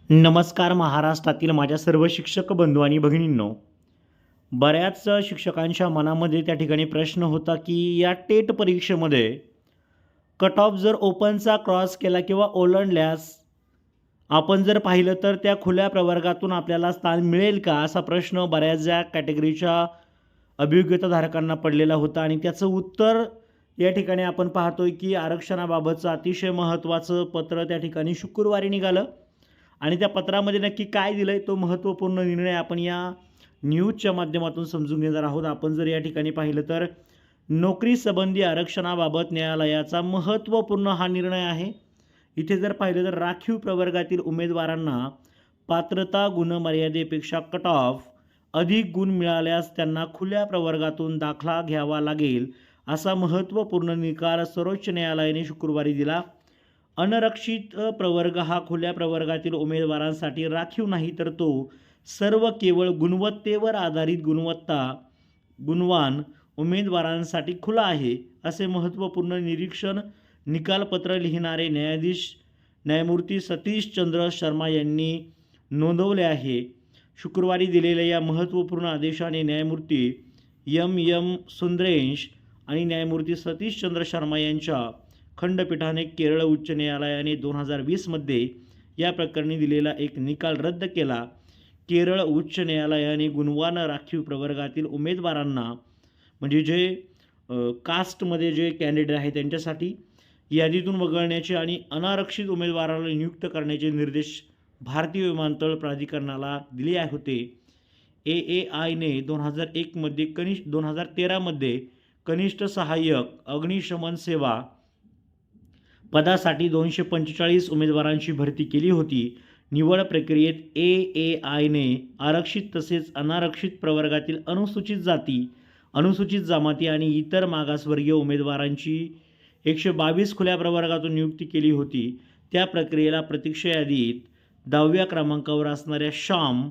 नमस्कार महाराष्ट्रातील माझ्या सर्व शिक्षक बंधू आणि भगिनींनो, बऱ्याच शिक्षकांच्या मनामध्ये त्या ठिकाणी प्रश्न होता की या टेट परीक्षेमध्ये कट ऑफ जर ओपनचा क्रॉस केला किंवा ओलांडल्यास आपण जर पाहिलं तर त्या खुल्या प्रवर्गातून आपल्याला स्थान मिळेल का, असा प्रश्न बऱ्याच या कॅटेगरीच्या अभियोग्यताधारकांना पडलेला होता. आणि त्याचं उत्तर या ठिकाणी आपण पाहतोय की आरक्षणाबाबतचं अतिशय महत्त्वाचं पत्र त्या ठिकाणी शुक्रवारी निघालं. आणि त्या पत्रामध्ये नक्की काय दिलं आहे तो महत्त्वपूर्ण निर्णय आपण या न्यूजच्या माध्यमातून समजून घेणार आहोत. आपण जर या ठिकाणी पाहिलं तर नोकरी संबंधी आरक्षणाबाबत न्यायालयाचा महत्त्वपूर्ण हा निर्णय आहे. इथे जर पाहिलं तर राखीव प्रवर्गातील उमेदवारांना पात्रता गुणमर्यादेपेक्षा कट ऑफ अधिक गुण मिळाल्यास त्यांना खुल्या प्रवर्गातून दाखला घ्यावा लागेल, असा महत्त्वपूर्ण निकाल सर्वोच्च न्यायालयाने शुक्रवारी दिला. अनरक्षित प्रवर्ग हा खुल्या प्रवर्गातील उमेदवारांसाठी राखीव नाही, तर तो सर्व केवळ गुणवत्तेवर आधारित गुणवान उमेदवारांसाठी खुला आहे, असे महत्त्वपूर्ण निकालपत्र लिहिणारे न्यायमूर्ती सतीश चंद्र शर्मा यांनी नोंदवले आहे. शुक्रवारी दिलेल्या या महत्त्वपूर्ण आदेशाने न्यायमूर्ती एम सुंदरेश आणि न्यायमूर्ती सतीश चंद्र शर्मा यांच्या खंडपीठाने केरळ उच्च न्यायालयाने 2020मध्ये या प्रकरणी दिलेला एक निकाल रद्द केला. केरळ उच्च न्यायालयाने गुणवान राखीव प्रवर्गातील उमेदवारांना, म्हणजे जे कास्टमध्ये जे कॅन्डिडेट आहेत त्यांच्यासाठी यादीतून वगळण्याचे आणि अनारक्षित उमेदवाराला नियुक्त करण्याचे निर्देश भारतीय विमानतळ प्राधिकरणाला दिले होते. AAIने 2013मध्ये कनिष्ठ सहाय्यक अग्निशमन सेवा पदासाठी 245 उमेदवारांची भरती केली होती. निवड प्रक्रियेत AAIने आरक्षित तसेच अनारक्षित प्रवर्गातील अनुसूचित जाती, अनुसूचित जमाती आणि इतर मागासवर्गीय उमेदवारांची 122 खुल्या प्रवर्गातून नियुक्ती केली होती. त्या प्रक्रियेला प्रतीक्षा यादीत 10व्या क्रमांकावर असणाऱ्या श्याम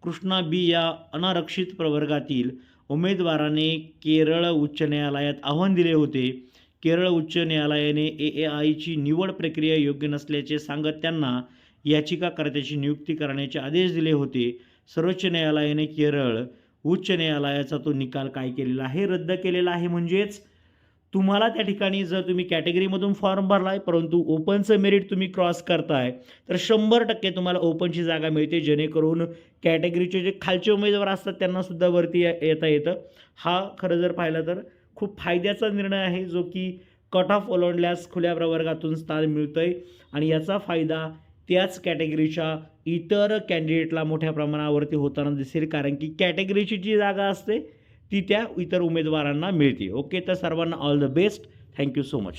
कृष्णा बी या अनारक्षित प्रवर्गातील उमेदवाराने केरळ उच्च न्यायालयात आव्हान दिले होते. केरळ उच्च न्यायालयाने AAIची निवड प्रक्रिया योग्य नसल्याचे सांगत त्यांना याचिकाकर्त्याची नियुक्ती करण्याचे आदेश दिले होते. सर्वोच्च न्यायालयाने केरळ उच्च न्यायालयाचा तो निकाल काय केलेला आहे, रद्द केलेला आहे. म्हणजेच तुम्हाला त्या ठिकाणी जर तुम्ही कॅटेगरीमधून फॉर्म भरला आहे परंतु ओपनचं मेरिट तुम्ही क्रॉस करताय तर 100% तुम्हाला ओपनची जागा मिळते, जेणेकरून कॅटेगरीचे जे खालचे उमेदवार असतात त्यांनासुद्धा वरती येता येतं. हा खरं जर पाहिलं तर खूप फायद्याचा निर्णय आहे, जो की कट ऑफ ओलांडल्यास खुल्या प्रवर्गातून स्थान मिळतं आहे. आणि याचा फायदा त्याच कॅटेगरीच्या इतर कॅन्डिडेटला मोठ्या प्रमाणावरती होताना दिसेल, कारण की कॅटेगरीची जी जागा असते ती त्या इतर उमेदवारांना मिळते. ओके, तर सर्वांना all the best. Thank you so much.